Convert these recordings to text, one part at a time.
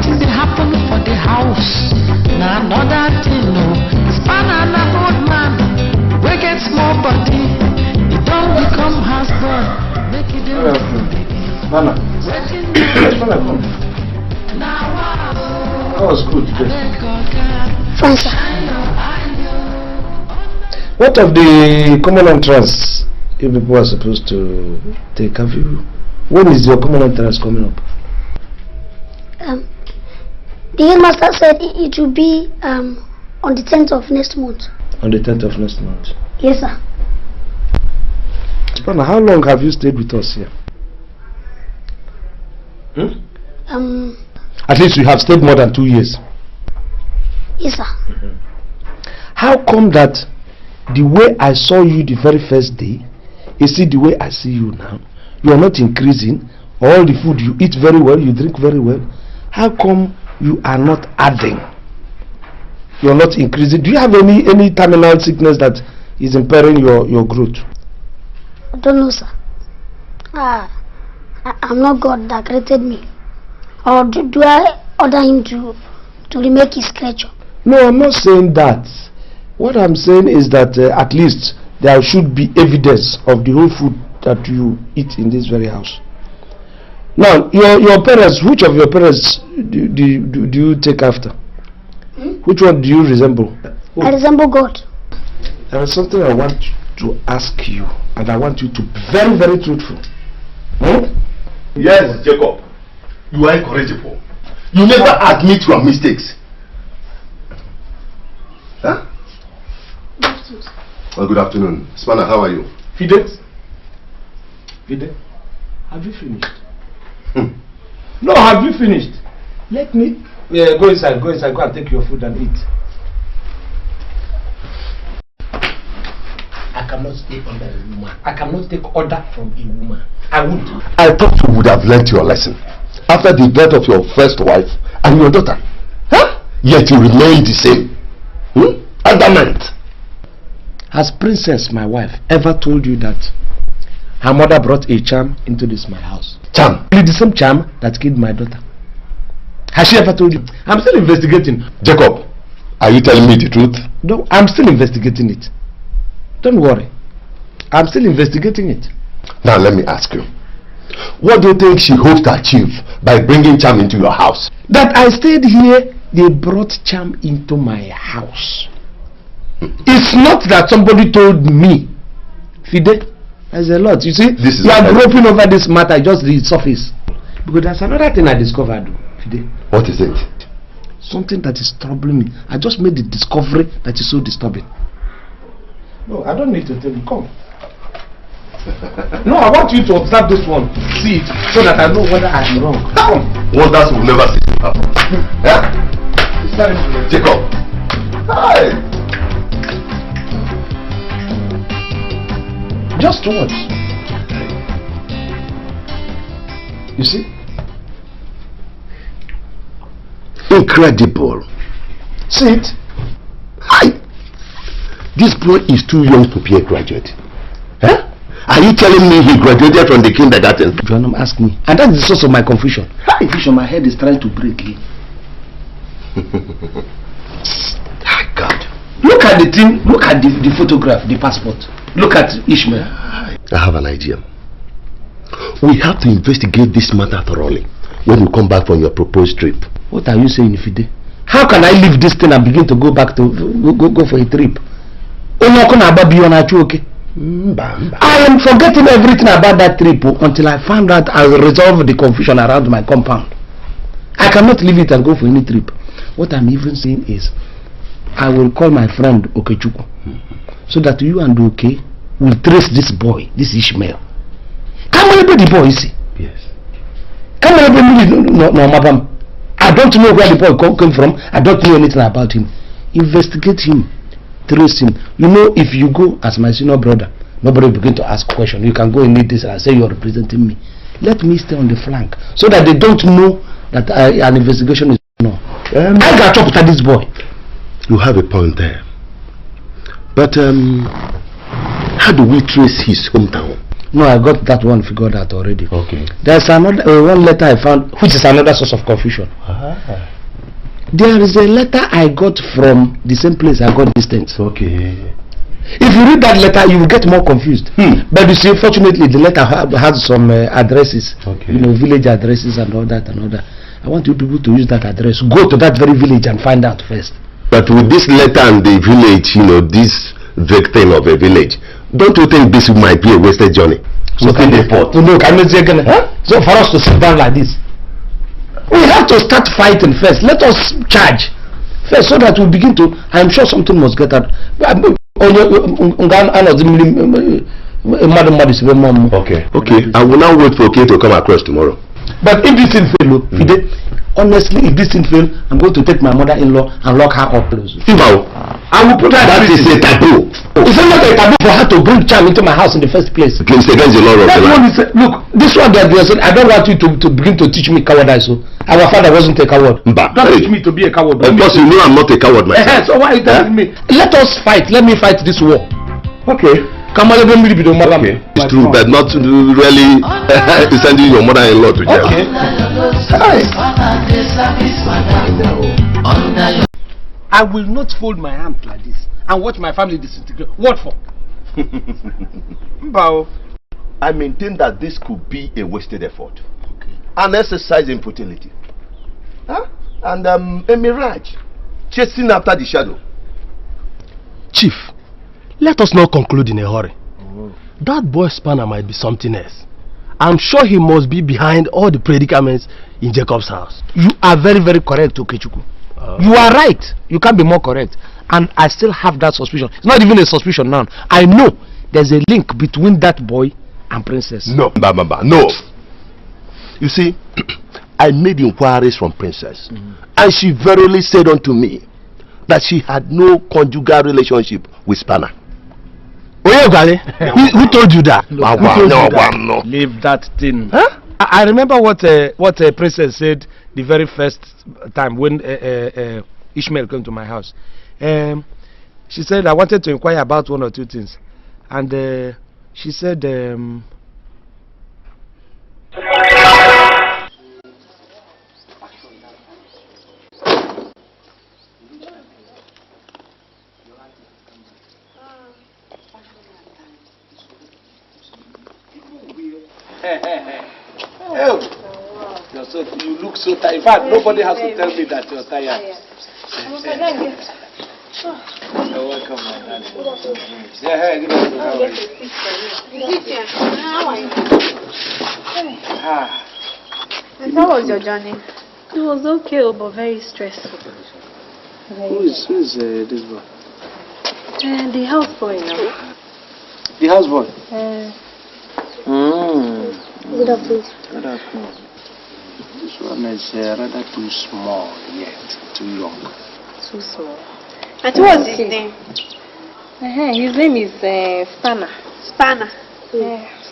waiting to happen for the house. Now another thing, no. Span and an old man, we get small body. It don't become husband. Make it a Mama. That was good today. Fine, sir. What of the common entrance you people are supposed to take? Have you? When is your common entrance coming up? The headmaster said it will be on the 10th of next month. On the 10th of next month? Yes, sir. Spana, how long have you stayed with us here? At least you have stayed more than 2 years. Yes, sir. How come that the way I saw you the very first day is it the way I see you now? You are not increasing. All the food you eat very well, you drink very well. How come you are not adding? You are not increasing. Do you have any terminal sickness that is impairing your growth? I don't know, sir. I'm not God that created me. Or do I order him to remake his creature? No, I'm not saying that. What I'm saying is that at least there should be evidence of the whole food that you eat in this very house. Now, your parents, which of your parents do you take after? Which one do you resemble? Oh. I resemble God. There is something I want to ask you, and I want you to be very, very truthful. Yes, Jacob. You are incorrigible. You never admit your mistakes. Huh? Well, good afternoon. Spanner, how are you? Fide, have you finished? No, have you finished? Let me go inside, go and take your food and eat. I cannot stay under a woman. I cannot take order from a woman. I won't. I thought you would have learnt your lesson after the death of your first wife and your daughter. Huh? Yet you remain the same. Adamant. Has Princess, my wife, ever told you that her mother brought a charm into my house? Charm? The same charm that killed my daughter. Has she ever told you? I'm still investigating. Jacob, are you telling me the truth? No, I'm still investigating it. Don't worry. I'm still investigating it. Now let me ask you. What do you think she hopes to achieve by bringing charm into your house? That I stayed here, they brought charm into my house. It's not that somebody told me. Fide, there's a lot. You see, you are groping over this matter, just the surface. Because there's another thing I discovered, Fide. What is it? Something that is troubling me. I just made the discovery that is so disturbing. No, I don't need to tell you. Come. No, I want you to observe this one. See it, so that I know whether I am wrong. Come. Wonders will never cease to happen. Yeah? Jacob. Hi. Just watch. You see? Incredible. See it? Hi. This boy is too young to be a graduate. Huh? Are you telling me he graduated from the kindergarten? Joanna, ask me. And that's the source of my confusion. Confusion, my head is trying to break. God. Look at the thing, look at the photograph, the passport. Look at Ishmael. I have an idea. We have to investigate this matter thoroughly when you come back from your proposed trip. What are you saying, Fide? How can I leave this thing and begin to go back to go for a trip? I am forgetting everything about that trip until I found out I will resolve the confusion around my compound. I cannot leave it and go for any trip. What I'm even saying is, I will call my friend Okechukwu so that you and Oke will trace this boy, this Ishmael. Come on, the boy, see? Yes. Come on, no, I don't know where the boy came from. I don't know anything about him. Investigate him, trace him. You know, if you go as my senior brother, nobody will begin to ask questions. You can go and meet this and say you're representing me. Let me stay on the flank so that they don't know that an investigation is no. I got up to this boy. You have a point there. But how do we trace his hometown? No, I got that one figured out already. Okay. There's another one letter I found, which is another source of confusion. There is a letter I got from the same place I got distance. Okay. If you read that letter, you will get more confused. But you see, fortunately, the letter has some addresses, okay. Village addresses and all that and all that. I want you people to use that address. Go to that very village and find out first. But with this letter and the village, this victim of a village, don't you think this might be a wasted journey? So can they port? No, can you say again? So for us to sit down like this, we have to start fighting first. Let us charge first so that we begin to. I am sure something must get out. Okay. I will now wait for K to come across tomorrow. But if this thing fail, honestly, if this thing fail, I'm going to take my mother-in-law and lock her up. I will put her. That is a taboo. It's not a taboo for her to bring charm into my house in the first place. It's against the law of the land. Look, this one that they said, I don't want you to begin to teach me cowardice. So our father wasn't a coward. Don't teach me to be a coward. Of course, you know I'm not a coward myself. So why are you telling me? Let us fight. Let me fight this war. Okay. Okay. It's true, but not really sending your mother-in-law to jail. Okay. I will not fold my hand like this and watch my family disintegrate. What for? Bao, I maintain that this could be a wasted effort. Okay. An exercise in futility. And a mirage. Chasing after the shadow. Chief, let us not conclude in a hurry. That boy Spanner might be something else. I'm sure he must be behind all the predicaments in Jacob's house. You are very, very correct, Okechukwu. You are right. You can't be more correct. And I still have that suspicion. It's not even a suspicion now. I know there's a link between that boy and Princess. No, no. You see, I made inquiries from Princess, and she verily said unto me that she had no conjugal relationship with Spanner. Who told you that? No. Leave that thing. Huh? I remember what Princess said the very first time when Ishmael came to my house. She said, I wanted to inquire about one or two things. And she said, you look so tired. In fact, nobody has to tell me that you're tired. You're welcome, my darling. Yeah, good afternoon. How was your journey? It was okay, but very stressful. Who is this boy? The houseboy now. The houseboy? Good afternoon. Good afternoon. This one is rather too small yet, too young. Too small. And what's his name? His name is Spanner. Spanner.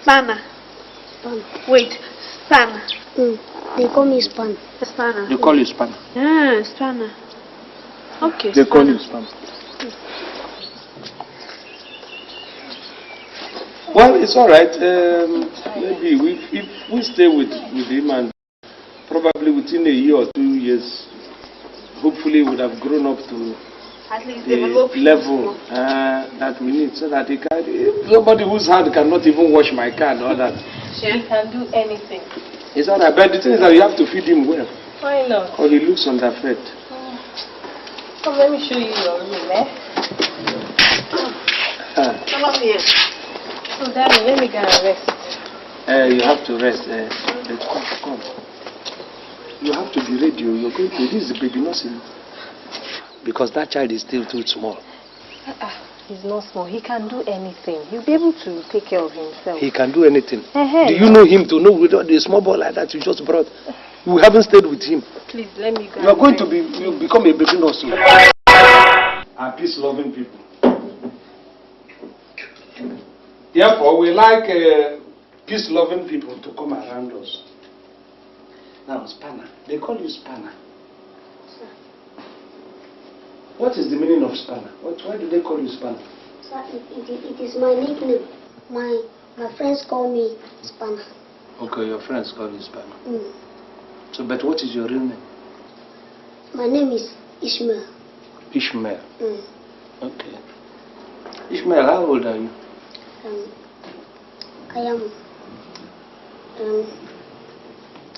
Spanner. Wait, Spanner. They call me Spanner. Spanner. They call you Spanner? Yeah, Spanner. Okay. They call you Spanner. Well, it's all right. Maybe if we stay with him, and probably within a year or 2 years, hopefully would have grown up to at least the level that we need, so that he can. If somebody whose hand cannot even wash my car and all that. He can do anything. It's all right, but the thing is that you have to feed him well. Why not? Or he looks underfed. Come, let me show you your room, Come up here. So, darling, let me go and rest. You have to rest. Come. You have to be ready. You're going to. This is a baby nursing. Because that child is still too small. He's not small. He can do anything. He'll be able to take care of himself. He can do anything. Do you know him to know without the small boy like that you just brought? We haven't stayed with him. Please, let me go. You are going to be. You become a baby nurse. Are peace-loving people. Therefore, we like peace-loving people to come around us. Now, Spanner. They call you Spanner. What is the meaning of Spanner? Why do they call you Spanner? Sir, it is my nickname. My My friends call me Spanner. Okay, your friends call you Spanner. Mm. So, but what is your real name? My name is Ishmael. Ishmael. Mm. Okay. Ishmael, how old are you?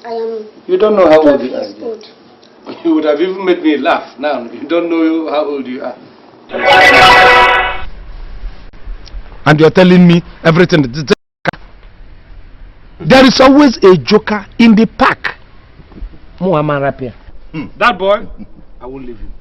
I am. You don't know how old 12 you are. years old. You would have even made me laugh now. You don't know how old you are. And you're telling me everything. There is always a joker in the pack. That boy, I won't leave him.